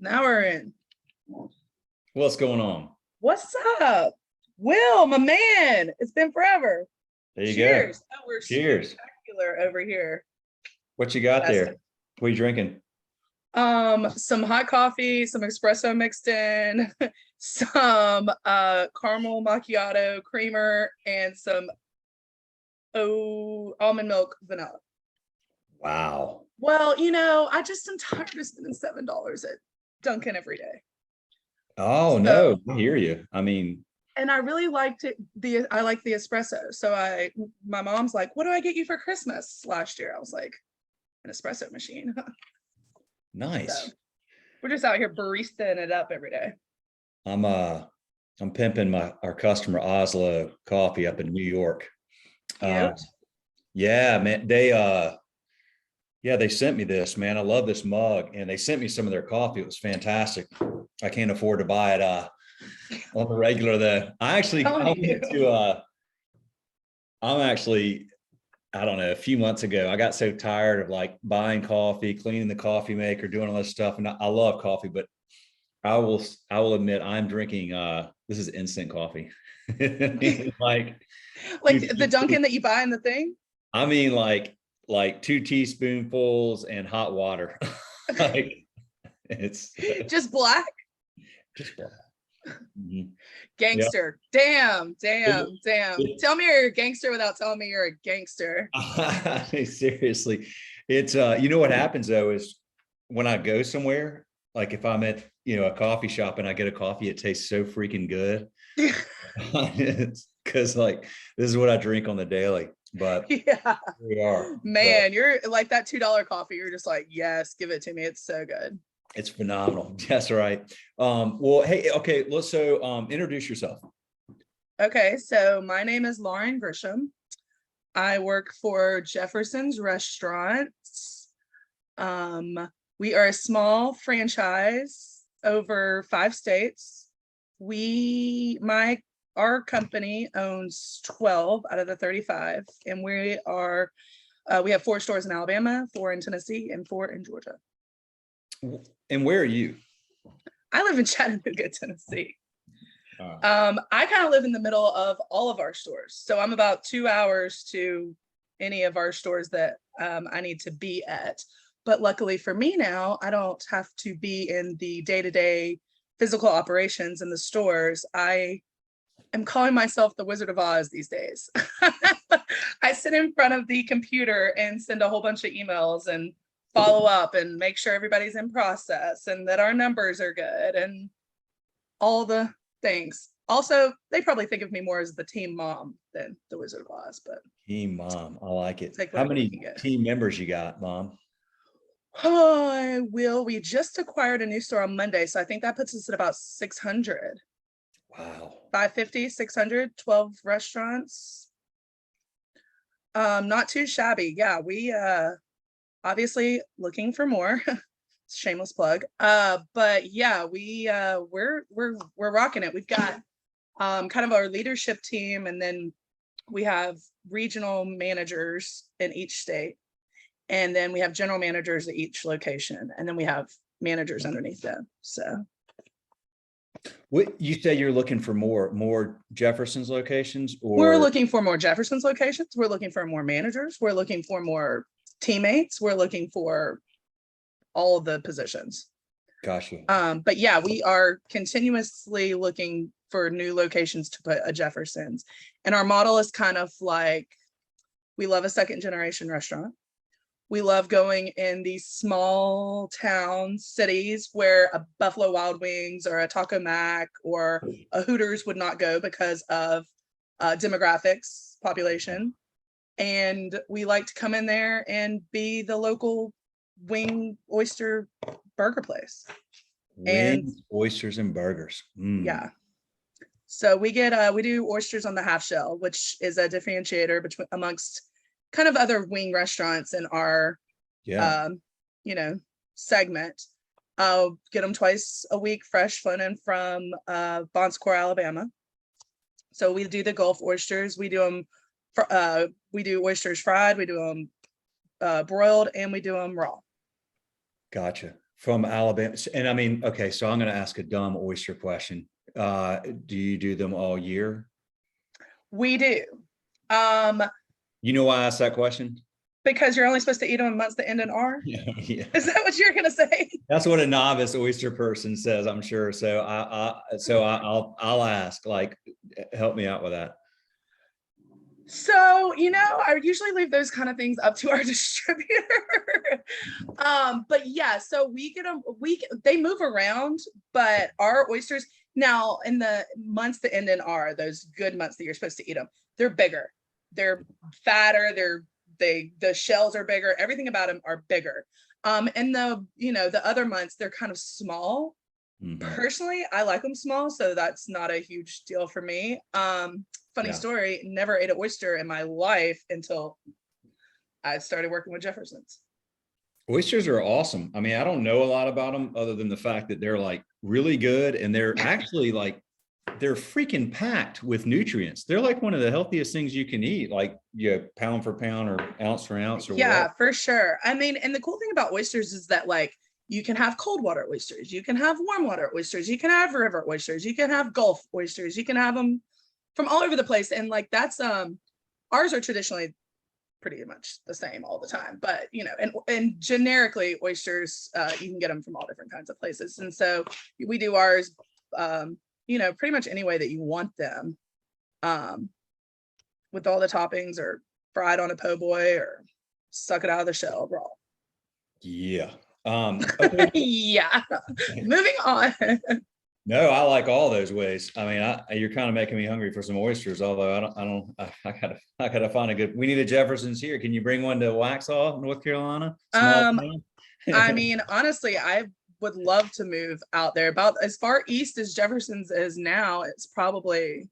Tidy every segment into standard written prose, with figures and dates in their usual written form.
we're in. What's going on? What's up? Will, my man. It's been forever. There you Cheers. go. Oh, we're Cheers. spectacular over here. What you got there? What are you drinking? Some hot coffee, some espresso mixed in, some caramel macchiato creamer, and some almond milk vanilla. Wow. Well, I just am tired of spending $7 at Dunkin' every day. Oh, no, I hear you. I mean, and I really liked it. I like the espresso. So my mom's like, what do I get you for Christmas last year? I was like, an espresso machine. nice. So we're just out here baristaing it up every day. I'm pimping our customer Oslo Coffee up in New York. Yeah, man. They sent me this, man. I love this mug, and they sent me some of their coffee. It was fantastic. I can't afford to buy it on the regular though. I don't know, a few months ago, I got so tired of like buying coffee, cleaning the coffee maker, doing all this stuff. And I love coffee, but I will admit I'm drinking this is instant coffee. like the Dunkin' that you buy in the thing. I mean, like 2 teaspoonfuls and hot water. Like it's just black. Mm-hmm. Gangster. Yeah. Damn. Tell me you're a gangster without telling me you're a gangster. Seriously. It's you know what happens though is when I go somewhere, like if I'm at a coffee shop and I get a coffee, it tastes so freaking good. It's because like this is what I drink on the daily. But yeah, we are, man. You're like that $2 coffee. You're just like, yes, give it to me. It's so good. It's phenomenal. That's right. Well, hey, okay. So introduce yourself. Okay, so my name is Lauren Grisham. I work for Jefferson's Restaurants. We are a small franchise over 5 states. Our company owns 12 out of the 35, and we have 4 stores in Alabama, 4 in Tennessee, and 4 in Georgia. And where are you? I live in Chattanooga, Tennessee. I kind of live in the middle of all of our stores. So I'm about 2 hours to any of our stores that I need to be at. But luckily for me now, I don't have to be in the day-to-day physical operations in the stores. I am calling myself the Wizard of Oz these days. I sit in front of the computer and send a whole bunch of emails and follow up and make sure everybody's in process and that our numbers are good and all the things. Also, they probably think of me more as the team mom than the Wizard of Oz, but team mom, I like it. How many team members you got, Mom? Oh, we just acquired a new store on Monday, so I think that puts us at about 600. Wow. 550, 600, 12 restaurants. Not too shabby. Yeah, we obviously looking for more. Shameless plug. But yeah, we're rocking it. We've got kind of our leadership team, and then we have regional managers in each state, and then we have general managers at each location, and then we have managers underneath them. So what you say, you're looking for more Jefferson's locations? Or we're looking for more Jefferson's locations. We're looking for more managers. We're looking for more teammates. We're looking for all of the positions. Gotcha. But yeah, we are continuously looking for new locations to put a Jefferson's. And our model is kind of like, we love a second generation restaurant. We love going in these small town cities where a Buffalo Wild Wings or a Taco Mac or a Hooters would not go because of demographics, population. And we like to come in there and be the local wing, oyster, burger place. Wings, oysters, and burgers. Yeah. So we do oysters on the half shell, which is a differentiator amongst kind of other wing restaurants in our segment. I'll get them twice a week, fresh, flown in from Bon Secour, Alabama. So we do the Gulf oysters. We do them. We do oysters fried. We do them broiled, and we do them raw. Gotcha. from Alabama. And I mean, okay, so I'm going to ask a dumb oyster question. Do you do them all year? We do. Um, You know why I asked that question? because you're only supposed to eat them in months that end in R. Yeah. Is that what you're gonna say? That's what a novice oyster person says, I'm sure. So I'll ask, like, help me out with that. So, I usually leave those kind of things up to our distributor. But yeah, so we get them, they move around, but our oysters now in the months that end in R, those good months that you're supposed to eat them, they're bigger, they're fatter, the shells are bigger, everything about them are bigger. And the other months they're kind of small. Personally, I like them small, so that's not a huge deal for me. Funny story, never ate an oyster in my life until I started working with Jefferson's. Oysters are awesome. I mean, I don't know a lot about them other than the fact that they're like really good, and they're actually like, they're freaking packed with nutrients. They're like one of the healthiest things you can eat, like pound for pound or ounce for ounce. Or whatever. For sure. I mean, and the cool thing about oysters is that like you can have cold water oysters, you can have warm water oysters, you can have river oysters, you can have Gulf oysters, you can have them from all over the place. And like that's ours are traditionally pretty much the same all the time, but and generically oysters, you can get them from all different kinds of places. And so we do ours pretty much any way that you want them, with all the toppings, or fried on a po' boy, or suck it out of the shell raw. Yeah. Okay. Yeah. Moving on. No, I like all those ways. I mean, you're kind of making me hungry for some oysters, although I gotta find a good, we need a Jefferson's here. Can you bring one to Waxhaw, North Carolina? I mean, honestly, I would love to move out there. About as far east as Jefferson's is now, it's probably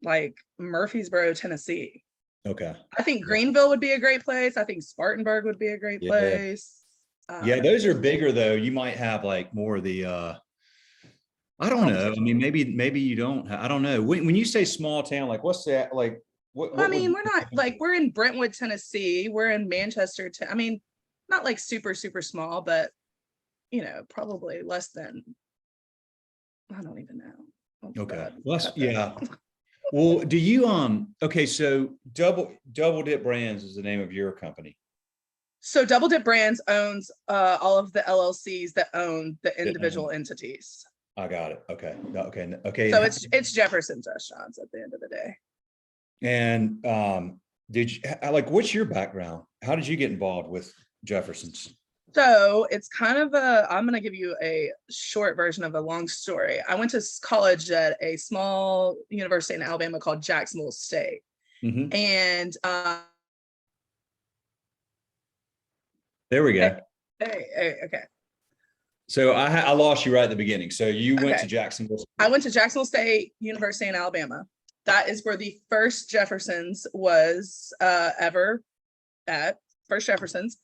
like Murfreesboro, Tennessee. Okay. I think Greenville would be a great place. I think Spartanburg would be a great place. Yeah, those are bigger though. You might have like more of the I don't know. I mean, maybe you don't. I don't know. When you say small town, like what's that? Like what I mean, we're not like, we're in Brentwood, Tennessee. We're in Manchester. I mean, not like super, super small, but probably less than, I don't even know. Okay. Less, yeah. Well, do you okay, so Double Dip Brands is the name of your company. So Double Dip Brands owns all of the LLCs that own the individual entities. I got it. Okay. Okay. So it's Jefferson's Restaurants at the end of the day. And did you what's your background? How did you get involved with Jefferson's? So it's kind of I'm going to give you a short version of a long story. I went to college at a small university in Alabama called Jacksonville State. And there we go. Okay. So I lost you right at the beginning. So you went to Jacksonville State. I went to Jacksonville State University in Alabama. That is where the first Jefferson's was ever at. First Jefferson's.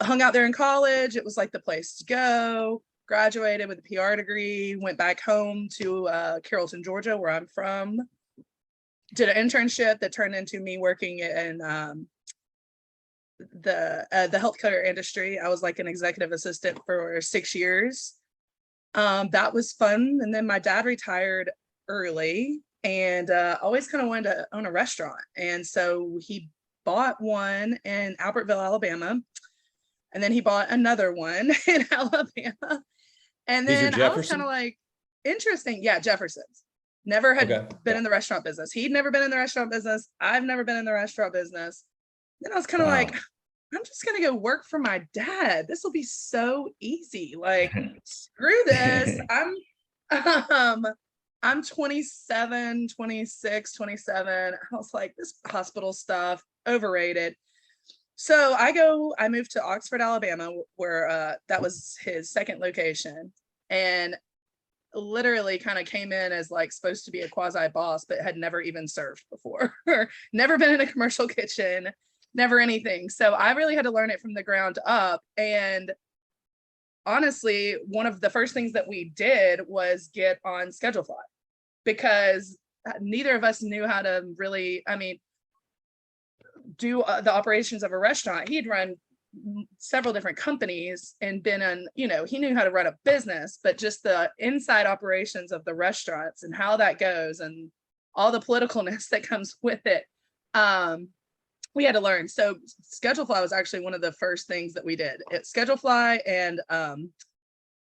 Hung out there in college. It was like the place to go. Graduated with a PR degree. Went back home to Carrollton, Georgia, where I'm from. Did an internship that turned into me working in the healthcare industry. I was like an executive assistant for 6 years. That was fun. And then my dad retired early, and always kind of wanted to own a restaurant. And so he bought one in Albertville, Alabama. And then he bought another one in Alabama. And then I was kind of like, interesting. Yeah, Jefferson's. Never had been in the restaurant business. He'd never been in the restaurant business. I've never been in the restaurant business. Then I was kind of like, I'm just going to go work for my dad. This will be so easy. Like, screw this. I'm 27, 26, 27. I was like, this hospital stuff, overrated. So I moved to Oxford, Alabama, where that was his second location, and literally kind of came in as like supposed to be a quasi boss, but had never even served before, never been in a commercial kitchen, never anything. So I really had to learn it from the ground up. And honestly, one of the first things that we did was get on ScheduleFly, because neither of us knew how to really, do the operations of a restaurant. He'd run several different companies and been on, he knew how to run a business, but just the inside operations of the restaurants and how that goes and all the politicalness that comes with it. We had to learn. So Schedulefly was actually one of the first things that we did. It's Schedulefly and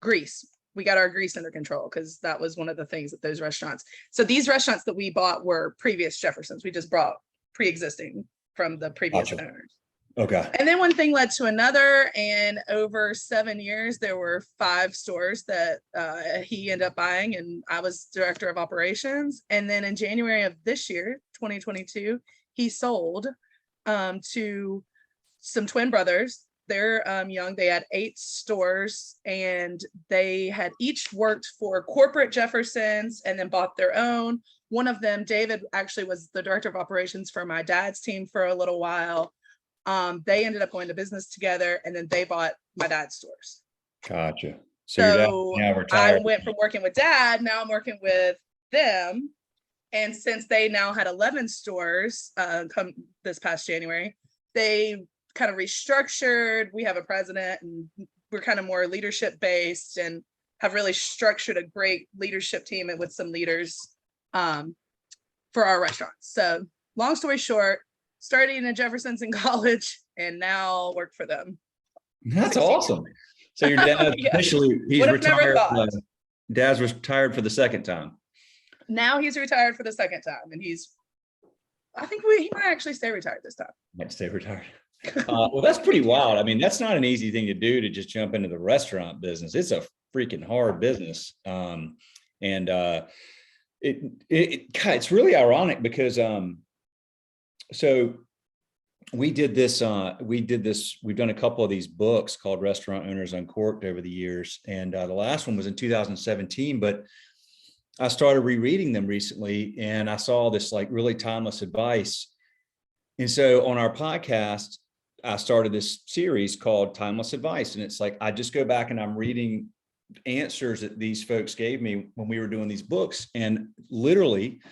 grease. We got our grease under control because that was one of the things at those restaurants. So these restaurants that we bought were previous Jeffersons. We just brought pre-existing from the previous owners. Okay. And then one thing led to another, and over 7 years, there were 5 stores that he ended up buying, and I was director of operations. And then in January of this year, 2022, he sold to some twin brothers. They're young. They had 8 stores, and they had each worked for corporate Jeffersons and then bought their own. One of them, David, actually was the director of operations for my dad's team for a little while. They ended up going to business together, and then they bought my dad's stores. Gotcha. So your dad now retired. I went from working with dad, now I'm working with them. And since they now had 11 stores come this past January, they kind of restructured. We have a president, and we're kind of more leadership based and have really structured a great leadership team and with some leaders for our restaurants. So long story short, starting at Jefferson's in college and now work for them. That's awesome. So your dad officially, he's retired. Dad's retired for the second time. Now he's retired for the second time, and I think he might actually stay retired this time. Might stay retired. Well, that's pretty wild. I mean, that's not an easy thing to do, to just jump into the restaurant business. It's a freaking hard business. It's really ironic because, so we did this, we've done a couple of these books called Restaurant Owners Uncorked over the years. And the last one was in 2017, but I started rereading them recently, and I saw this like really timeless advice. And so on our podcast, I started this series called Timeless Advice. And it's like, I just go back and I'm reading answers that these folks gave me when we were doing these books. And literally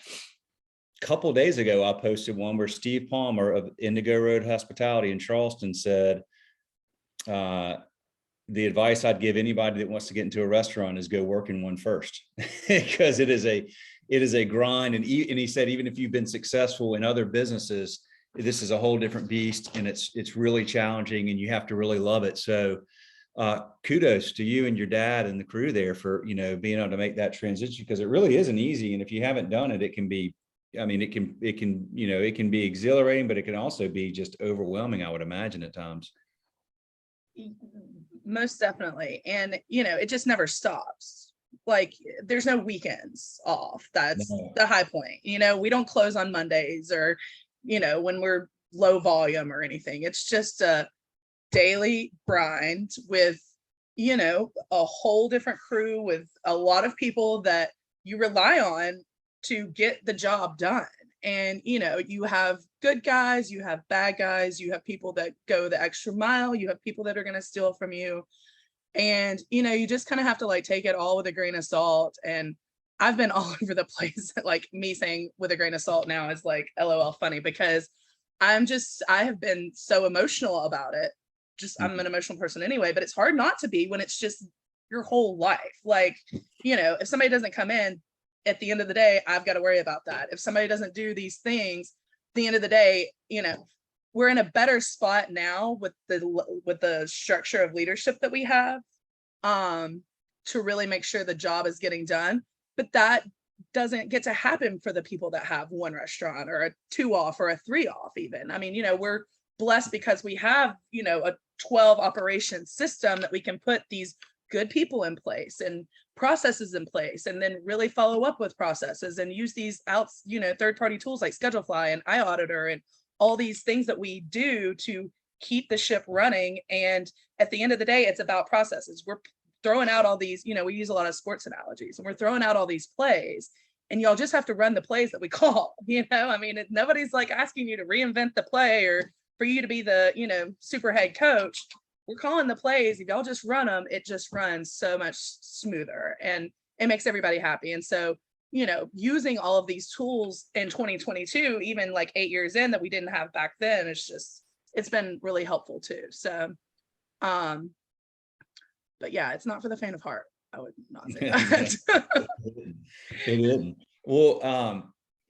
a couple of days ago, I posted one where Steve Palmer of Indigo Road Hospitality in Charleston said, the advice I'd give anybody that wants to get into a restaurant is go work in one first, because it is a grind. And he said, even if you've been successful in other businesses, this is a whole different beast, and it's really challenging, and you have to really love it. So kudos to you and your dad and the crew there for, being able to make that transition, because it really isn't easy. And if you haven't done it, it can be, it can be exhilarating, but it can also be just overwhelming, I would imagine, at times. Most definitely. And, it just never stops. Like, there's no weekends off. That's the high point. We don't close on Mondays or, when we're low volume or anything. It's just a daily grind with, a whole different crew, with a lot of people that you rely on to get the job done. And, you have good guys, you have bad guys, you have people that go the extra mile, you have people that are going to steal from you. And, you just kind of have to like take it all with a grain of salt. And I've been all over the place. Like, me saying with a grain of salt now is like LOL funny, because I have been so emotional about it. I'm an emotional person anyway, but it's hard not to be when it's just your whole life. Like, if somebody doesn't come in, at the end of the day, I've got to worry about that. If somebody doesn't do these things, at the end of the day, we're in a better spot now with the structure of leadership that we have, to really make sure the job is getting done. But that doesn't get to happen for the people that have one restaurant or a 2 off or a 3 off even. I mean, we're blessed because we have, a 12 operation system that we can put these good people in place and processes in place, and then really follow up with processes and use these third-party tools like Schedulefly and iAuditor and all these things that we do to keep the ship running. And at the end of the day, it's about processes. We're throwing out all these, we use a lot of sports analogies, and we're throwing out all these plays, and y'all just have to run the plays that we call. Nobody's like asking you to reinvent the play or for you to be the, super head coach. We're calling the plays. If y'all just run them, it just runs so much smoother, and it makes everybody happy. And so, using all of these tools in 2022, even like 8 years in, that we didn't have back then, it's it's been really helpful too. So, but yeah, it's not for the faint of heart. I would not say that. It isn't. Well,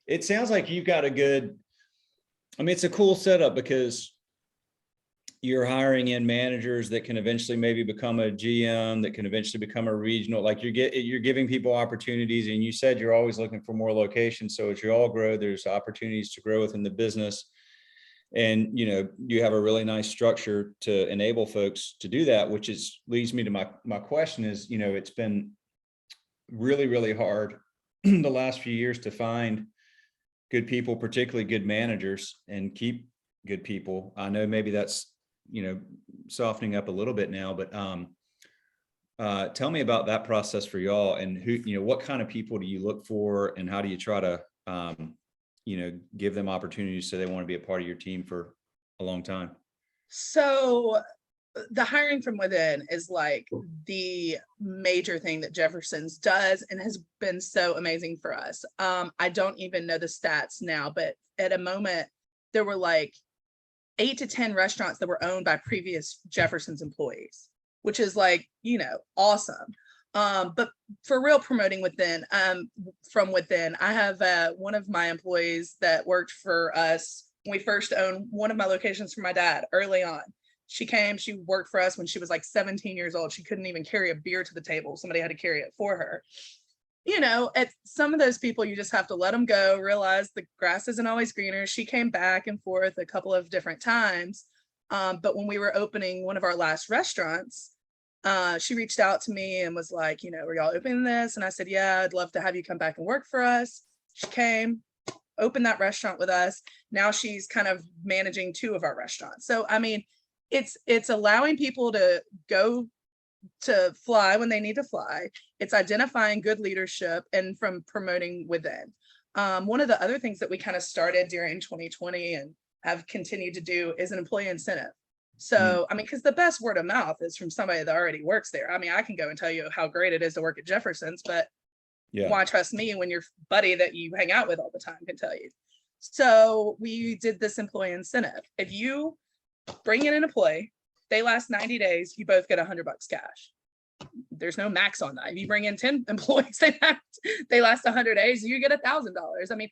it sounds like you've got a good, I mean, it's a cool setup because you're hiring in managers that can eventually maybe become a GM, that can eventually become a regional, like you're giving people opportunities, and you said you're always looking for more locations. So as you all grow, there's opportunities to grow within the business. And, you have a really nice structure to enable folks to do that, which leads me to my question is, it's been really, really hard the last few years to find good people, particularly good managers, and keep good people. I know maybe that's, softening up a little bit now, but tell me about that process for y'all, and who, what kind of people do you look for, and how do you try to, give them opportunities so they want to be a part of your team for a long time? So the hiring from within is like the major thing that Jefferson's does and has been so amazing for us. I don't even know the stats now, but at a moment there were like 8 to 10 restaurants that were owned by previous Jefferson's employees, which is like, awesome. But for real, promoting within, from within, I have one of my employees that worked for us when we first owned one of my locations for my dad early on. She worked for us when she was like 17 years old. She couldn't even carry a beer to the table. Somebody had to carry it for her. At some of those people, you just have to let them go, realize the grass isn't always greener. She came back and forth a couple of different times. But when we were opening one of our last restaurants, she reached out to me and was like, are y'all opening this? And I said, yeah, I'd love to have you come back and work for us. She came, opened that restaurant with us. Now she's kind of managing 2 of our restaurants. So, I mean, it's allowing people to go to fly when they need to fly. It's identifying good leadership and from promoting within. One of the other things that we kind of started during 2020 and have continued to do is an employee incentive. So, I mean, because the best word of mouth is from somebody that already works there. I mean, I can go and tell you how great it is to work at Jefferson's, but why trust me when your buddy that you hang out with all the time can tell you? So we did this employee incentive. If you bring in an employee, they last 90 days, you both get $100 cash. There's no max on that. If you bring in 10 employees, they last 100 days, you get $1,000. I mean,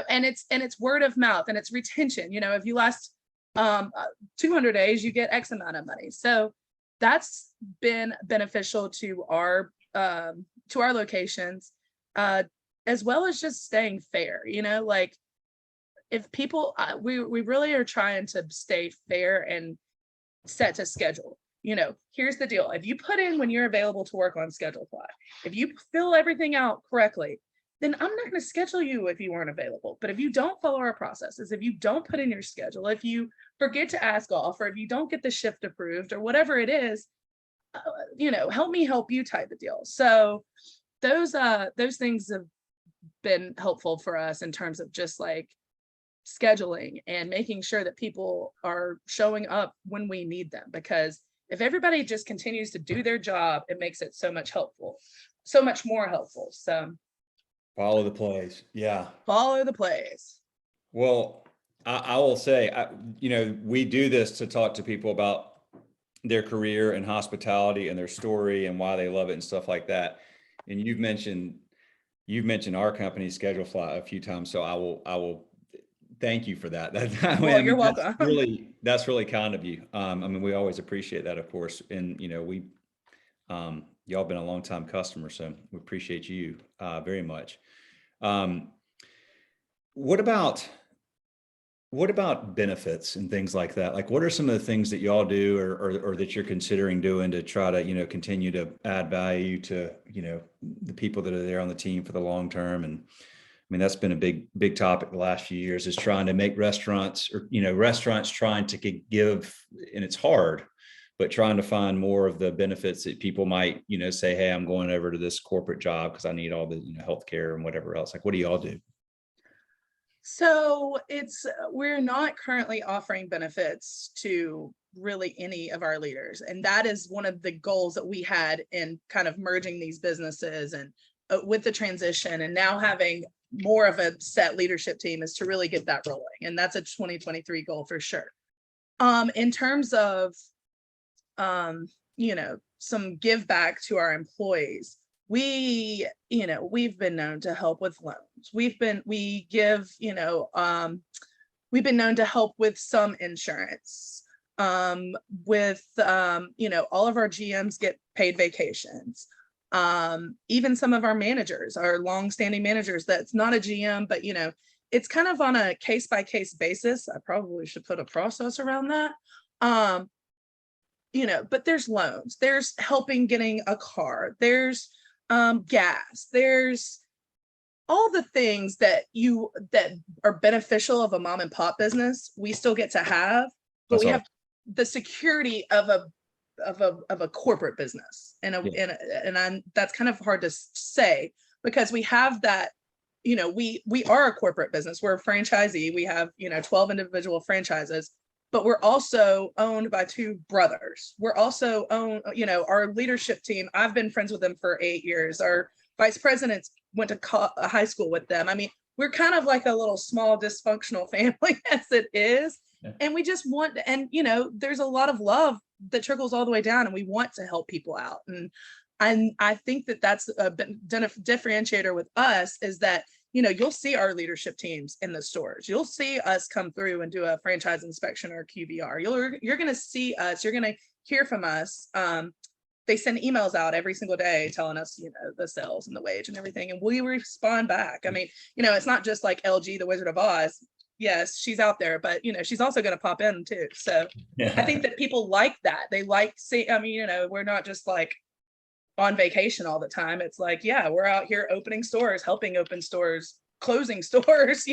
and it's word of mouth and it's retention. If you last 200 days, you get X amount of money. So that's been beneficial to our locations, as well as just staying fair. Like if people, we really are trying to stay fair and set to schedule. Here's the deal. If you put in when you're available to work on schedule fly, if you fill everything out correctly, then I'm not going to schedule you if you aren't available. But if you don't follow our processes, if you don't put in your schedule, if you forget to ask off, or if you don't get the shift approved or whatever it is, help me help you type of deal. So those things have been helpful for us in terms of just like scheduling and making sure that people are showing up when we need them, because if everybody just continues to do their job, it makes it so much more helpful. So follow the plays. Yeah. Follow the plays. Well, I will say, we do this to talk to people about their career in hospitality and their story and why they love it and stuff like that. And you've mentioned our company, Schedule Fly, a few times. So I will thank you for that. Well, you're welcome. That's really kind of you. I mean, we always appreciate that, of course. And, y'all been a long time customer, so we appreciate you very much. What about benefits and things like that? Like, what are some of the things that y'all do or that you're considering doing to try to, continue to add value to, the people that are there on the team for the long term? And I mean, that's been a big topic the last few years, is trying to make restaurants trying to give, and it's hard, but trying to find more of the benefits that people might, say, hey, I'm going over to this corporate job because I need all the, healthcare and whatever else. Like, what do y'all do? So we're not currently offering benefits to really any of our leaders. And that is one of the goals that we had in kind of merging these businesses and with the transition, and now having more of a set leadership team, is to really get that rolling. And that's a 2023 goal for sure. In terms of, some give back to our employees, we've been known to help with loans. We've been known to help with some insurance, with, all of our GMs get paid vacations. Even some of our managers, our longstanding managers, that's not a GM, but it's kind of on a case by case basis. I probably should put a process around that. But there's loans, there's helping getting a car, there's gas, there's all the things that are beneficial of a mom and pop business, we still get to have, but we have the security of a corporate business. And that's kind of hard to say, because we have that, we are a corporate business. We're a franchisee. We have, 12 individual franchises, but we're also owned by two brothers. We're also owned, our leadership team, I've been friends with them for 8 years. Our vice presidents went to high school with them. I mean, we're kind of like a little small dysfunctional family as it is. Yeah. And we just want, and there's a lot of love that trickles all the way down, and we want to help people out. And I think that that's a differentiator with us, is that, you'll see our leadership teams in the stores. You'll see us come through and do a franchise inspection or QBR. You're going to see us, you're going to hear from us. They send emails out every single day telling us, the sales and the wage and everything. And we respond back. I mean, it's not just like LG, the Wizard of Oz. Yes, she's out there, but she's also going to pop in too. So yeah. I think that people like that. They like we're not just like on vacation all the time. It's like, yeah, we're out here opening stores, helping open stores, closing stores,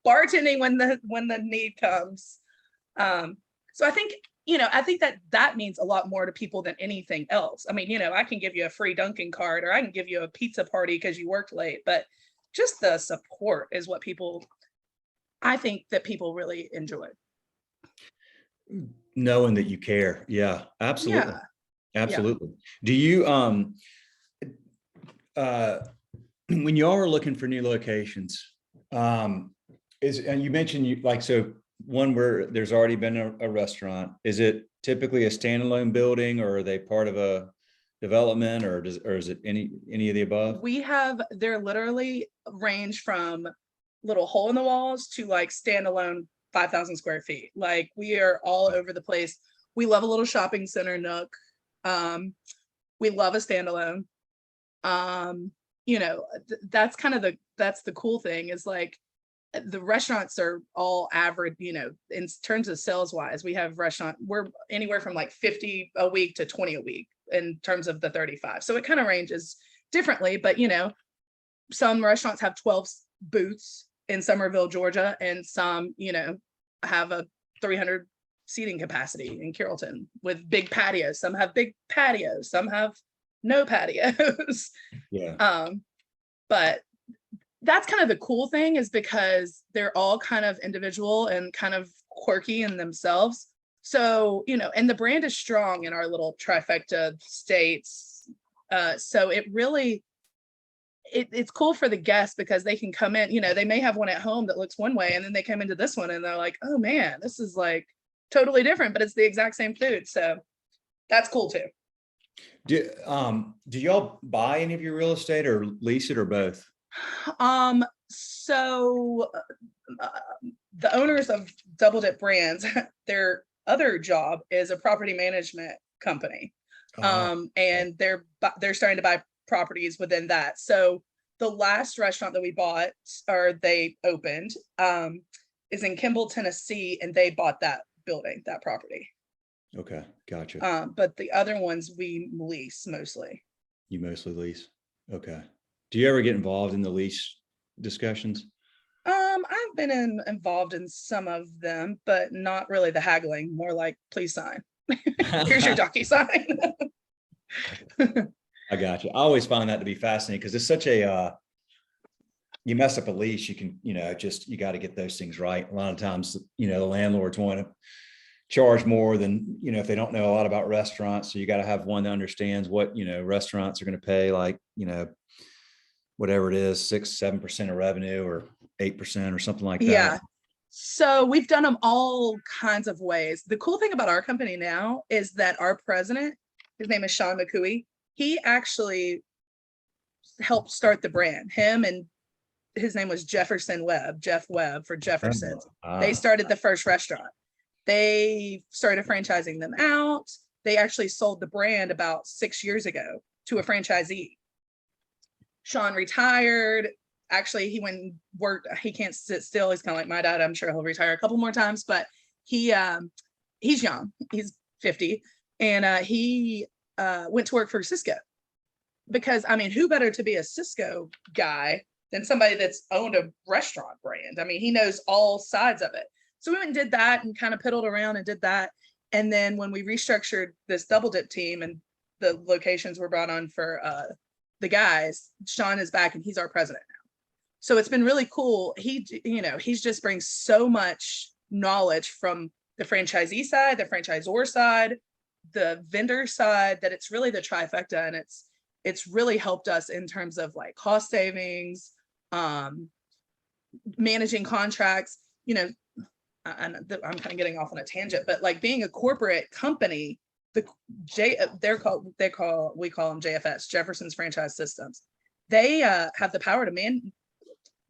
bartending when the need comes. So I think that means a lot more to people than anything else. I mean, I can give you a free Dunkin' card, or I can give you a pizza party because you worked late, but just the support is what I think that people really enjoy. Knowing that you care. Yeah, absolutely. Yeah. Absolutely. Yeah. Do you, when you are looking for new locations, and you mentioned so one where there's already been a restaurant, is it typically a standalone building, or are they part of a development, or is it any of the above? They're literally range from little hole in the walls to like standalone 5,000 square feet. Like, we are all over the place. We love a little shopping center nook. We love a standalone. That's kind of that's the cool thing, is like, the restaurants are all average, in terms of sales wise. We have we're anywhere from like 50 a week to 20 a week in terms of the 35. So it kind of ranges differently, but some restaurants have 12 booths in Summerville, Georgia, and some, have a 300 seating capacity in Carrollton with big patios. Some have big patios, some have no patios. Yeah. But that's kind of the cool thing, is because they're all kind of individual and kind of quirky in themselves. So, and the brand is strong in our little trifecta states. So it really, it's cool for the guests, because they can come in, they may have one at home that looks one way, and then they come into this one and they're like, oh man, this is like totally different, but it's the exact same food. So that's cool too. Do y'all buy any of your real estate, or lease it, or both? So the owners of Double Dip Brands, their other job is a property management company. And they're starting to buy properties within that. So the last restaurant that we bought, or they opened, is in Kimball, Tennessee, and they bought that building, that property. Okay, gotcha. But the other ones we lease mostly. You mostly lease? Okay. Do you ever get involved in the lease discussions? I've been involved in some of them, but not really the haggling, more like, please sign. Here's your DocuSign. I got you. I always find that to be fascinating, because it's such a, you mess up a lease, you can, you got to get those things right. A lot of times, the landlords want to charge more than, if they don't know a lot about restaurants. So you got to have one that understands what, restaurants are going to pay, like, whatever it is, 6-7% of revenue, or 8% or something like that. Yeah. So we've done them all kinds of ways. The cool thing about our company now is that our president, his name is Sean McCooey, he actually helped start the brand. Him and his name was Jefferson Webb, Jeff Webb for Jefferson. They started the first restaurant. They started franchising them out. They actually sold the brand about 6 years ago to a franchisee. Sean retired. Actually, he went and worked. He can't sit still. He's kind of like my dad. I'm sure he'll retire a couple more times, but he's young. He's 50, and he went to work for Cisco. Because I mean, who better to be a Cisco guy than somebody that's owned a restaurant brand? I mean, he knows all sides of it. So we went and did that and kind of piddled around and did that. And then when we restructured this Double Dip team and the locations were brought on for the guys, Sean is back and he's our president now. So it's been really cool. He's just brings so much knowledge from the franchisee side, the franchisor side, the vendor side, that it's really the trifecta, and it's really helped us in terms of like cost savings, managing contracts. I'm kind of getting off on a tangent, but like being a corporate company, we call them JFS, Jefferson's Franchise Systems. They have the power to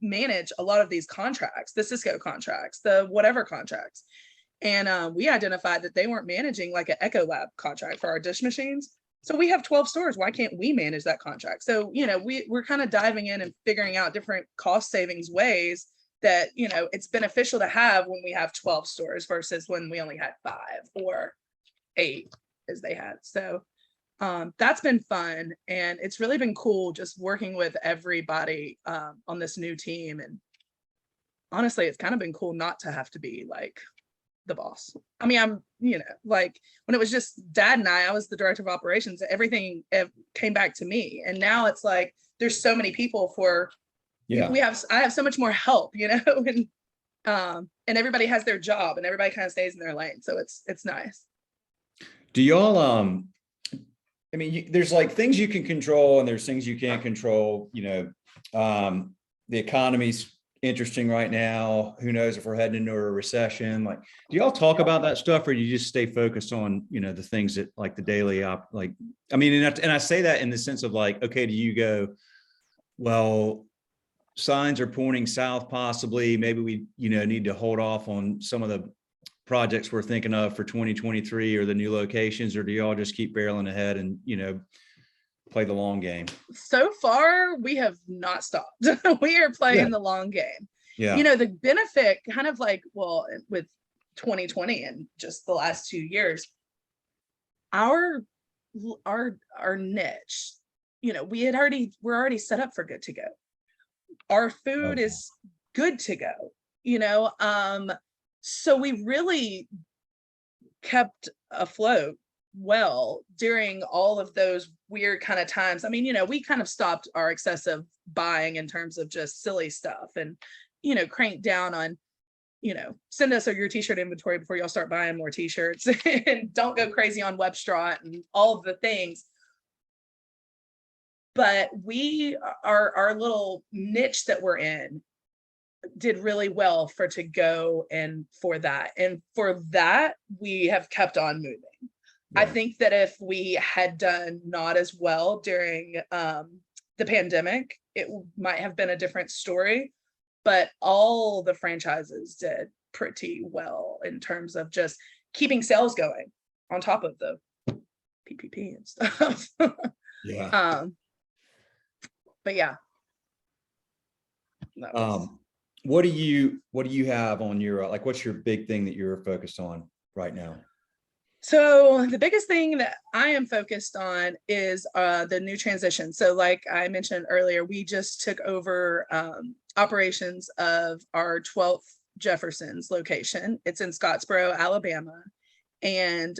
manage a lot of these contracts, the Cisco contracts, the whatever contracts. And we identified that they weren't managing like an Echo Lab contract for our dish machines. So we have 12 stores. Why can't we manage that contract? So, we're kind of diving in and figuring out different cost savings ways that, it's beneficial to have when we have 12 stores versus when we only had 5 or 8 as they had. So that's been fun. And it's really been cool just working with everybody on this new team. And honestly, it's kind of been cool not to have to be like the boss. I mean, I'm, like when it was just Dad and I was the director of operations, everything came back to me. And now it's like, there's so many people I have so much more help, and everybody has their job and everybody kind of stays in their lane. So it's nice. Do y'all, there's like things you can control and there's things you can't control, the economy's interesting right now. Who knows if we're heading into a recession? Like, do y'all talk about that stuff, or do you just stay focused on, the things that like the daily and I say that in the sense of like, okay, do you go, well, signs are pointing south, possibly, maybe we, need to hold off on some of the projects we're thinking of for 2023 or the new locations, or do y'all just keep barreling ahead and, play the long game? So far, we have not stopped. We are playing the long game. Yeah. The benefit kind of like, well, with 2020 and just the last 2 years, our niche, we're already set up for good to go. Our food is good to go, so we really kept afloat well during all of those weird kind of times. I mean, we kind of stopped our excessive buying in terms of just silly stuff and, cranked down on, send us your t-shirt inventory before y'all start buying more t-shirts and don't go crazy on Webstrat and all of the things. But our little niche that we're in did really well to go and for that. And for that, we have kept on moving. Yeah. I think that if we had done not as well during the pandemic, it might have been a different story. But all the franchises did pretty well in terms of just keeping sales going on top of the PPP and stuff. Yeah. But yeah. What do you have on your, like, what's your big thing that you're focused on right now? So the biggest thing that I am focused on is the new transition. So like I mentioned earlier, we just took over operations of our 12th Jefferson's location. It's in Scottsboro, Alabama. And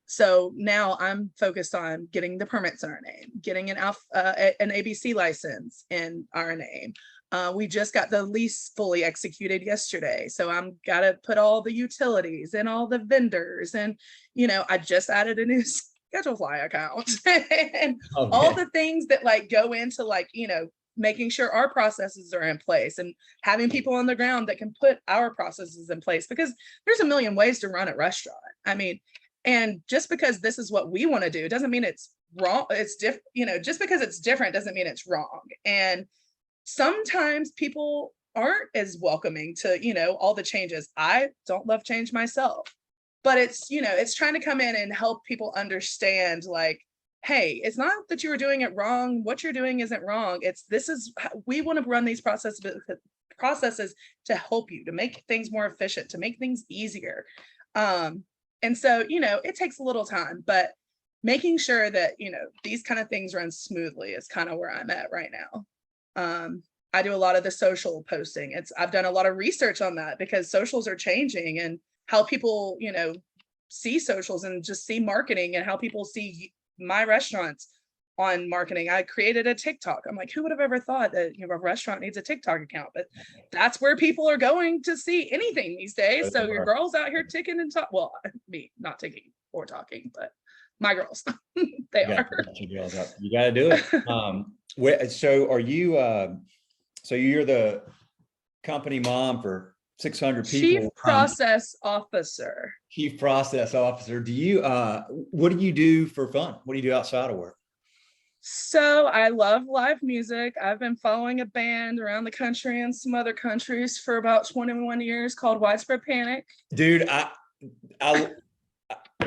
so now I'm focused on getting the permits in our name, getting an ABC license in our name. We just got the lease fully executed yesterday. So I'm got to put all the utilities and all the vendors. And, I just added a new Schedulefly account and all the things that like go into like, making sure our processes are in place and having people on the ground that can put our processes in place, because there's a million ways to run a restaurant. I mean, and just because this is what we want to do doesn't mean it's wrong. It's different, you know, just because it's different doesn't mean it's wrong. And sometimes people aren't as welcoming to, you know, all the changes. I don't love change myself, but it's, you know, it's trying to come in and help people understand, like, hey, it's not that you were doing it wrong. What you're doing isn't wrong. It's, this is, we want to run these processes to help you, to make things more efficient, to make things easier. And so, you know, it takes a little time, but making sure that, you know, these kind of things run smoothly is kind of where I'm at right now. I do a lot of the social posting. I've done a lot of research on that, because socials are changing, and how people, you know, see socials and just see marketing, and how people see my restaurants on marketing. I created a TikTok. I'm like, who would have ever thought that, you know, a restaurant needs a TikTok account? But that's where people are going to see anything these days. So your girls out here ticking and talk. Well, me not ticking or talking, but my girls, they are. You got to do it. So are you? So you're the company mom for 600 people. Chief process officer. Chief process officer. Do you? What do you do for fun? What do you do outside of work? So I love live music. I've been following a band around the country and some other countries for about 21 years called Widespread Panic. Dude, I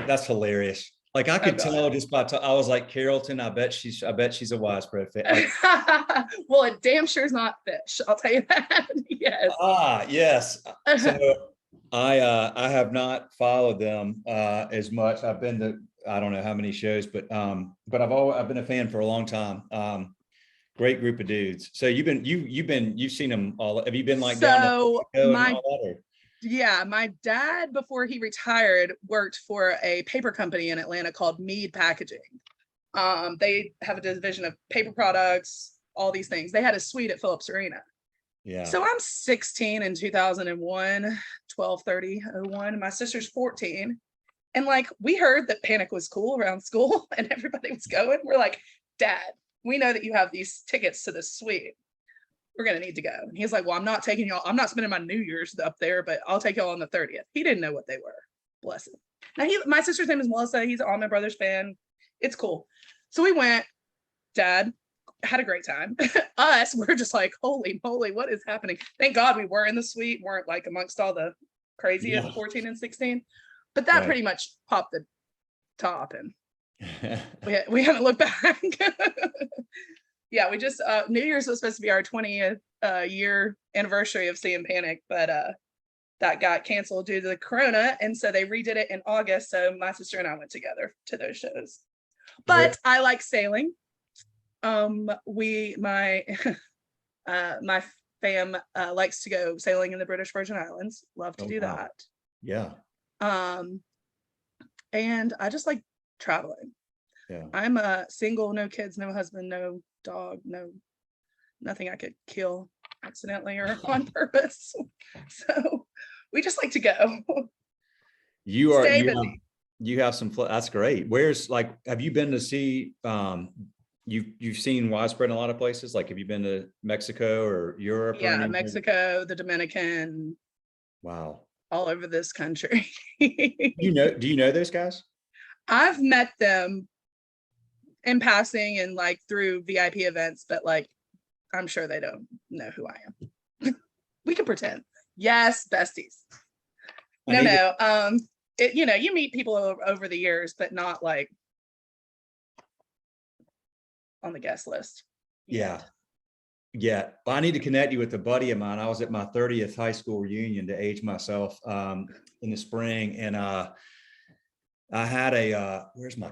that's hilarious. Like I could tell just by I was like, Carrollton, I bet she's a Widespread fan. Like, well, it damn sure is not Fish. I'll tell you that. Yes. Yes. So I have not followed them as much. I've been to I don't know how many shows, but I've been a fan for a long time. Great group of dudes. So you've seen them all. Have you been like down to Mexico and all that, or? Yeah, my dad, before he retired, worked for a paper company in Atlanta called Mead Packaging. They have a division of paper products, all these things. They had a suite at Phillips Arena. Yeah. So I'm 16 in 2001, 12/30/01, and my sister's 14. And like, we heard that Panic was cool around school and everybody was going. We're like, Dad, we know that you have these tickets to the suite. We're going to need to go. And he's like, well, I'm not taking y'all. I'm not spending my New Year's up there, but I'll take y'all on the 30th. He didn't know what they were. Bless him. Now, my sister's name is Melissa. He's an Allman Brothers fan. It's cool. So we went. Dad had a great time. Us, we're just like, holy moly, what is happening? Thank God we were in the suite, weren't like amongst all the crazy at 14 and 16. But that pretty much popped the top, and we haven't looked back. Yeah, we just New Year's was supposed to be our 20th year anniversary of seeing Panic, but that got canceled due to the corona, and so they redid it in August. So my sister and I went together to those shows. But I like sailing. My fam likes to go sailing in the British Virgin Islands. Love to do that. Yeah. And I just like traveling. Yeah. I'm single, no kids, no husband, no dog, nothing I could kill accidentally or on purpose. So we just like to go. You have some, that's great. Where's, like, have you been to see, you've seen Widespread in a lot of places? Like, have you been to Mexico or Europe? Yeah, Mexico, the Dominican. Wow. All over this country. Do you know those guys? I've met them in passing and like through VIP events, but like, I'm sure they don't know who I am. We can pretend. Yes, besties. No. You meet people over the years, but not like on the guest list. Yeah. Yeah, well, I need to connect you with a buddy of mine. I was at my 30th high school reunion to age myself in the spring, and I had a where's my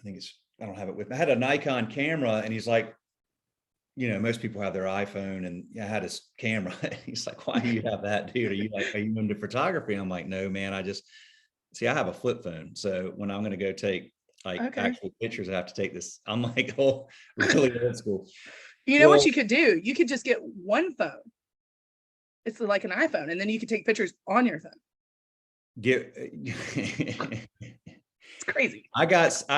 I don't have it with me. I had a Nikon camera, and he's like, you know, most people have their iPhone, and I had his camera. He's like, why do you have that, dude? Are you into photography? I'm like, no, man. I have a flip phone, so when I'm going to go take actual pictures, I have to take this. I'm like, oh, really old school. You know what you could do? You could just get one phone. It's like an iPhone, and then you could take pictures on your phone. It's crazy. I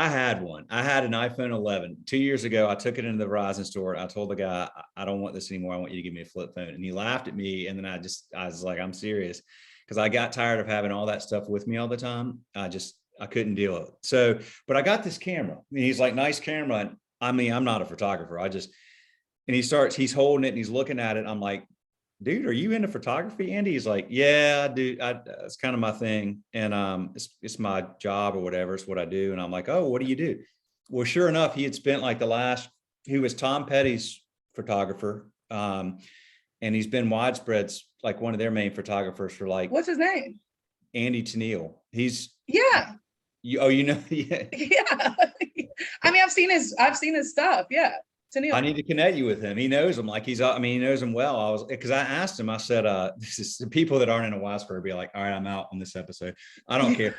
had one. I had an iPhone 11 2 years ago. I took it into the Verizon store. I told the guy, I don't want this anymore. I want you to give me a flip phone. And he laughed at me. And then I was like, I'm serious. Because I got tired of having all that stuff with me all the time. I couldn't deal with it. So, but I got this camera. And he's like, nice camera. And I mean, I'm not a photographer. And he's holding it and he's looking at it. I'm like, dude, are you into photography, Andy? He's like, yeah, I do. It's kind of my thing. And it's my job or whatever. It's what I do. And I'm like, oh, what do you do? Well, sure enough, he had spent like he was Tom Petty's photographer. And he's been Widespread's like one of their main photographers for like. What's his name? Andy Tennille. Yeah. Yeah. Yeah. I mean, I've seen his stuff. Yeah. I need to connect you with him. He knows him like he knows him well. Because I asked him, I said, this is the people that aren't in a Widespread be like, all right, I'm out on this episode. I don't care.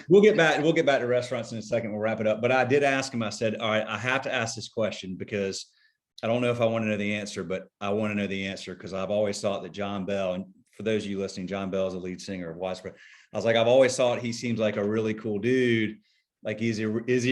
We'll get back to restaurants in a second. We'll wrap it up. But I did ask him, I said, all right, I have to ask this question because I don't know if I want to know the answer, but I want to know the answer because I've always thought that John Bell, and for those of you listening, John Bell is the lead singer of Widespread. I was like, I've always thought he seems like a really cool dude. Like, is he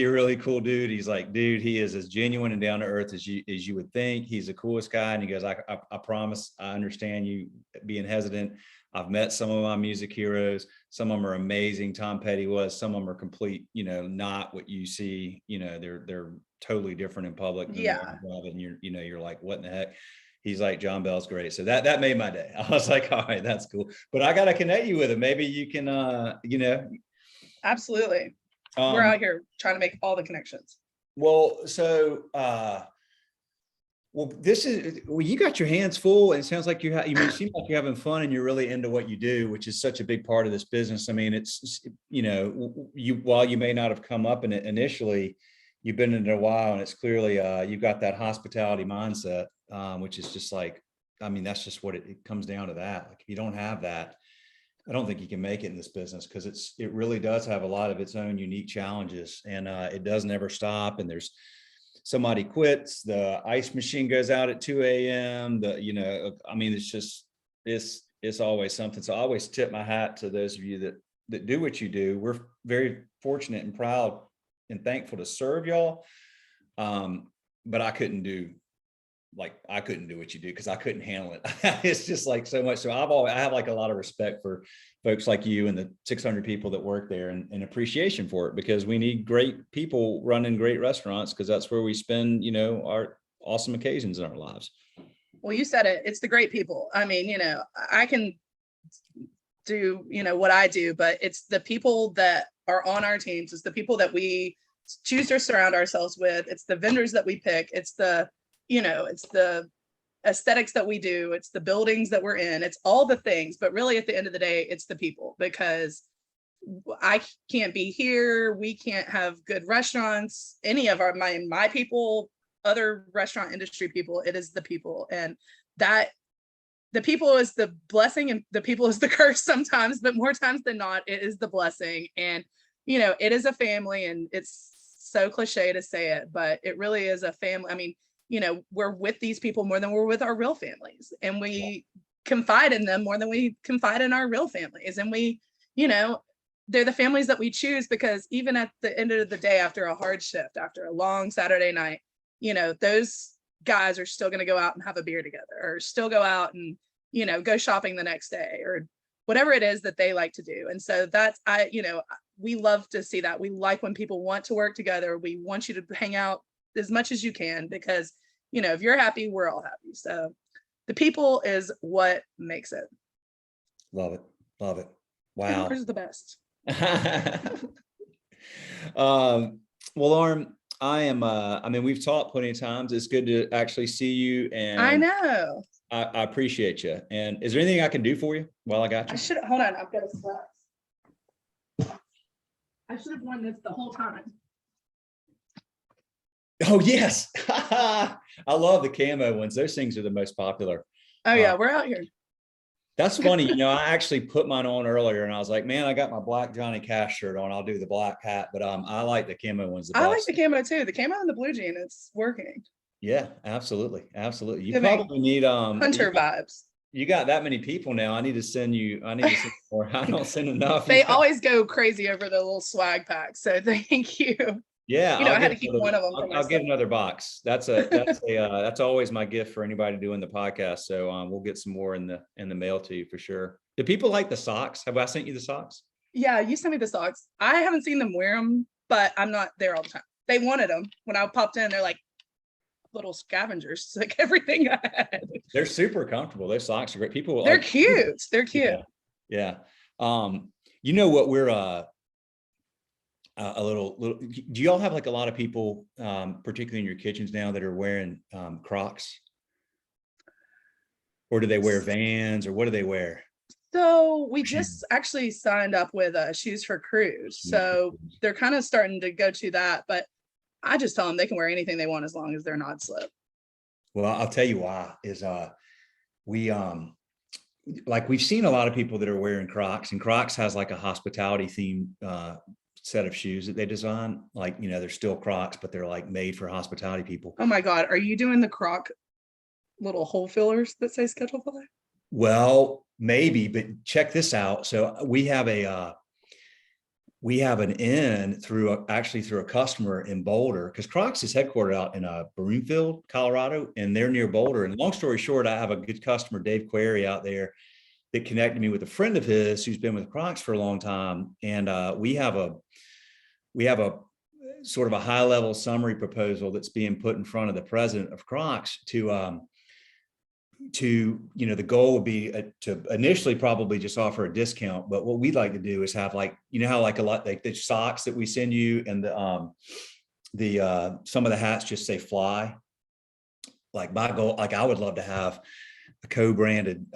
a really cool dude? He's like, dude, he is as genuine and down to earth as you would think. He's the coolest guy. And he goes, I promise, I understand you being hesitant. I've met some of my music heroes. Some of them are amazing. Tom Petty was. Some of them are complete, not what you see. They're totally different in public. Yeah. And you're like, what in the heck? He's like, John Bell's great. So that made my day. I was like, all right, that's cool. But I got to connect you with him. Maybe you can, Absolutely. We're out here trying to make all the connections. Well, so, you got your hands full, and it sounds like you seem like you're having fun and you're really into what you do, which is such a big part of this business. I mean, it's, while you may not have come up in it initially, you've been in it a while, and it's clearly, you've got that hospitality mindset, which is just like, I mean, that's just what it comes down to that. Like, if you don't have that, I don't think you can make it in this business because it really does have a lot of its own unique challenges, and it does never stop. And there's somebody quits, the ice machine goes out at 2 a.m. It's always something. So I always tip my hat to those of you that do what you do. We're very fortunate and proud and thankful to serve y'all. But I couldn't do what you do because I couldn't handle it. It's just like so much. So I have like a lot of respect for folks like you and the 600 people that work there, and appreciation for it, because we need great people running great restaurants, because that's where we spend, our awesome occasions in our lives. Well, you said it. It's the great people. I mean, I can do, what I do, but it's the people that are on our teams. It's the people that we choose to surround ourselves with. It's the vendors that we pick. It's the it's the aesthetics that we do. It's the buildings that we're in. It's all the things. But really, at the end of the day, it's the people, because I can't be here. We can't have good restaurants. Any of my people, other restaurant industry people, it is the people. And that the people is the blessing and the people is the curse sometimes, but more times than not, it is the blessing. And, it is a family, and it's so cliche to say it, but it really is a family. I mean, we're with these people more than we're with our real families, and we confide in them more than we confide in our real families. And we, they're the families that we choose, because even at the end of the day, after a hard shift, after a long Saturday night, those guys are still going to go out and have a beer together, or still go out and, go shopping the next day, or whatever it is that they like to do. And so we love to see that. We like when people want to work together. We want you to hang out as much as you can, because if you're happy, we're all happy. So the people is what makes it. Love it. Wow. Coworkers are the best. Well, Lauren, we've talked plenty of times. It's good to actually see you, and I know. I appreciate you. And is there anything I can do for you while I got you? Hold on, I've got a sweat. I should have worn this the whole time. Oh, yes. I love the camo ones. Those things are the most popular. Oh, yeah. We're out here. That's funny. I actually put mine on earlier, and I was like, man, I got my black Johnny Cash shirt on. I'll do the black hat. But I like the camo ones the best. I like the camo too. The camo and the blue jean, it's working. Yeah, absolutely. You probably need hunter vibes. you got that many people now. I need to send more. I don't send enough. They always go crazy over the little swag packs. So thank you. Yeah, I had to keep one of them for myself. I'll get another box. That's always my gift for anybody doing the podcast. So we'll get some more in the mail to you for sure. Do people like the socks? Have I sent you the socks? Yeah, you sent me the socks. I haven't seen them wear them, but I'm not there all the time. They wanted them when I popped in. They're like little scavengers, like everything I had. They're super comfortable. Those socks are great. They're cute. They're cute. Yeah. You know what, we're a little, do y'all have like a lot of people, particularly in your kitchens now, that are wearing Crocs? Or do they wear Vans, or what do they wear? So we just actually signed up with Shoes for Crews. So they're kind of starting to go to that, but I just tell them they can wear anything they want as long as they're not slip. Well, I'll tell you why is we've seen a lot of people that are wearing Crocs, and Crocs has like a hospitality theme set of shoes that they design. Like, they're still Crocs, but they're like made for hospitality people. Oh my God. Are you doing the Croc little hole fillers that say schedule filler? Well, maybe, but check this out. So we have an in through a customer in Boulder, because Crocs is headquartered out in Broomfield, Colorado, and they're near Boulder. And long story short, I have a good customer, Dave Query, out there that connected me with a friend of his who's been with Crocs for a long time. And we have a sort of a high level summary proposal that's being put in front of the president of Crocs the goal would be to initially probably just offer a discount, but what we'd like to do is have how like a lot, like the socks that we send you and some of the hats just say fly. Like my goal, like I would love to have a co-branded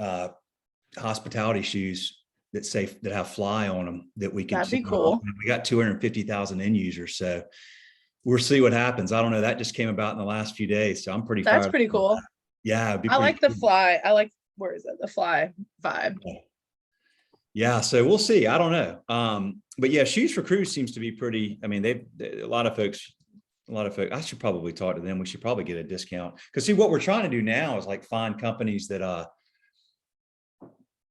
hospitality shoes that have fly on them that we can. That'd be cool. We got 250,000 end users, so we'll see what happens. I don't know. That just came about in the last few days, so I'm pretty. That's pretty cool. That. Yeah, I like the fly. Where is it? The fly vibe. Yeah, so we'll see. I don't know. But yeah, Shoes for Crews seems to be pretty. I mean, a lot of folks. I should probably talk to them. We should probably get a discount, because see, what we're trying to do now is like find companies that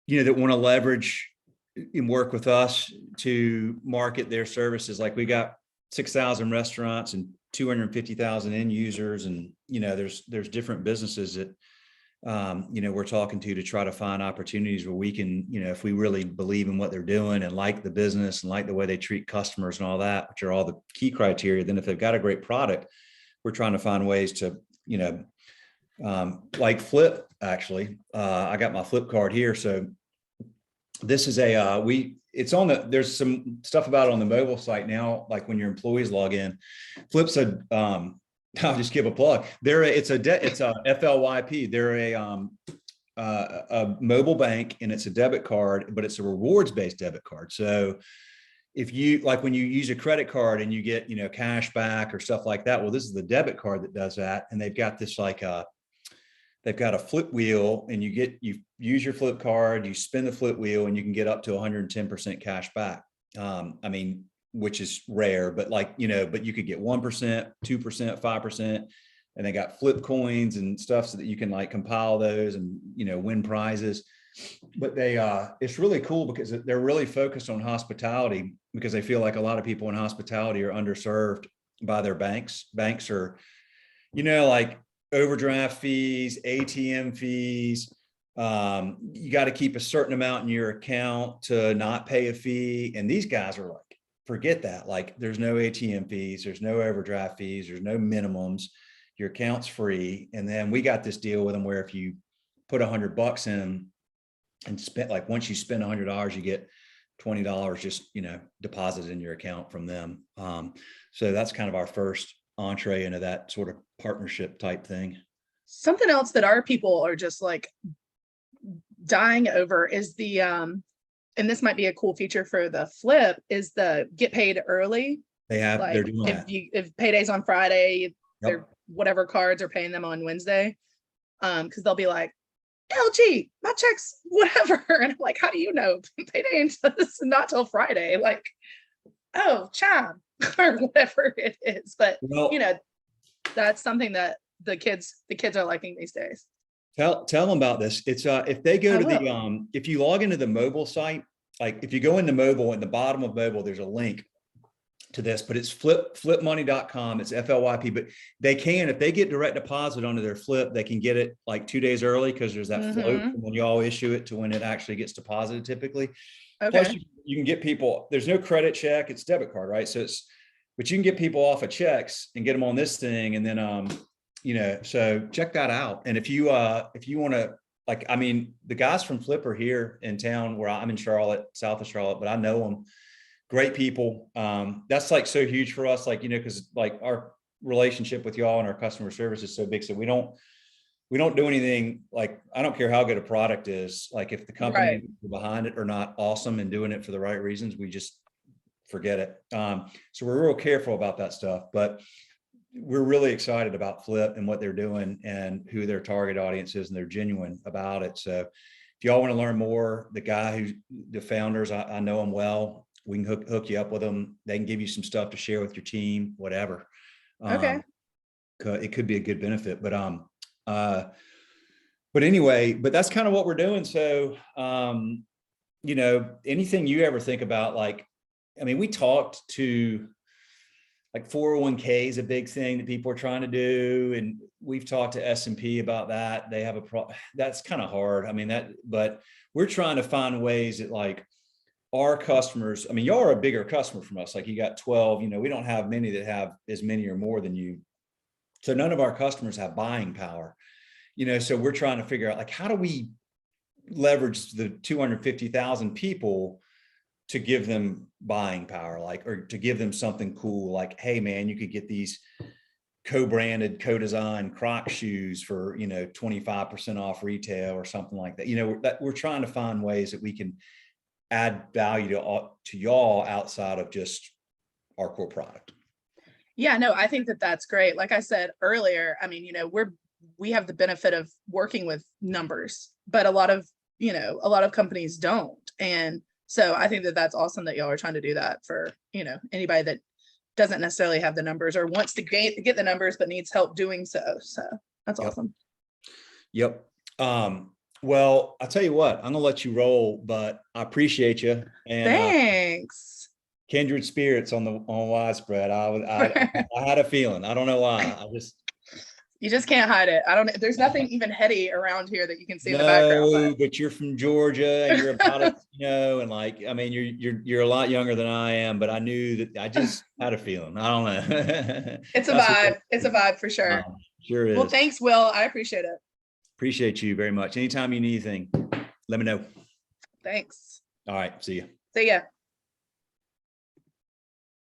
that want to leverage and work with us to market their services. Like we got 6,000 restaurants and 250,000 end users, and there's different businesses that we're talking to try to find opportunities where we can, if we really believe in what they're doing and like the business and like the way they treat customers and all that, which are all the key criteria, then if they've got a great product, we're trying to find ways to like Flip. Actually, I got my Flip card here, so this is there's some stuff about it on the mobile site now, like when your employees log in. Flip said, I'll just give a plug. It's a FLYP. They're a mobile bank, and it's a debit card, but it's a rewards-based debit card. So if you like when you use a credit card and you get cash back or stuff like that, well, this is the debit card that does that, and they've got this they've got a flip wheel, and you use your flip card, you spin the flip wheel, and you can get up to 110% cash back. I mean, which is rare, but but you could get 1%, 2%, 5%, and they got flip coins and stuff so that you can like compile those and, win prizes. But it's really cool because they're really focused on hospitality, because they feel like a lot of people in hospitality are underserved by their banks. Banks are, like overdraft fees, ATM fees. You got to keep a certain amount in your account to not pay a fee. And these guys are like, forget that. Like there's no ATM fees, there's no overdraft fees, there's no minimums. Your account's free. And then we got this deal with them where if you put $100 in and spend, like once you spend $100, you get $20 just, deposited in your account from them. So that's kind of our first entree into that sort of partnership type thing. Something else that our people are just like dying over is and this might be a cool feature for the Flip, is the get paid early. They're doing that. If payday's on Friday, Yep. whatever cards are paying them on Wednesday. Because they'll be like, LG, my check's whatever. And I'm like, how do you know? Payday is not till Friday. Like, oh, chime or whatever it is. But that's something that the kids are liking these days. Tell them about this. It's if they go I to will. the if you log into the mobile site, like if you go into mobile, at the bottom of mobile, there's a link to this, but it's flipmoney.com. It's FLYP, but they can, if they get direct deposit onto their flip, they can get it like 2 days early, because there's that float from when you all issue it to when it actually gets deposited typically. Plus Okay. you can get people, there's no credit check, it's debit card, right? So it's, but you can get people off of checks and get them on this thing. And then, you know, so check that out. And if you want to, like, I mean, the guys from Flip are here in town where I'm in Charlotte, south of Charlotte, but I know them. Great people. That's like so huge for us, like, you know, because like our relationship with y'all and our customer service is so big. So we don't do anything, like, I don't care how good a product is. Like if the company behind it are not awesome and doing it for the right reasons, we just forget it. So we're real careful about that stuff, but we're really excited about Flip and what they're doing and who their target audience is, and they're genuine about it. So if y'all want to learn more, the founders, I know them well. We can hook you up with them. They can give you some stuff to share with your team, whatever. Okay. It could be a good benefit, but anyway, but that's kind of what we're doing. So, you know, anything you ever think about, like, I mean, we talked to, like, 401k is a big thing that people are trying to do. And we've talked to S&P about that. They have that's kind of hard. I mean, but we're trying to find ways that, like, our customers, I mean, y'all are a bigger customer from us. Like, you got 12, you know, we don't have many that have as many or more than you. So none of our customers have buying power, you know, so we're trying to figure out, like, how do we leverage the 250,000 people to give them buying power, like, or to give them something cool, like, hey man, you could get these co-branded, co-designed Croc shoes for, you know, 25% off retail or something like that. You know, we're trying to find ways that we can add value to y'all outside of just our core product. Yeah, no, I think that that's great. Like I said earlier, I mean, you know, we have the benefit of working with numbers, but a lot of companies don't. And so I think that that's awesome that y'all are trying to do that for, you know, anybody that doesn't necessarily have the numbers or wants to get the numbers, but needs help doing so. So that's awesome. Yep. Well, I'll tell you what, I'm gonna let you roll, but I appreciate you. And thanks. Kindred spirits on Widespread. I had a feeling. I don't know why. You just can't hide it. There's nothing even heady around here that you can see in the background. But you're from Georgia and you're about it, you know, and, like, I mean, you're a lot younger than I am, but I knew that, I just had a feeling. I don't know. It's a vibe. It's a vibe for sure. Sure is. Well, thanks, Will. I appreciate it. Appreciate you very much. Anytime you need anything, let me know. Thanks. All right. See you. See ya.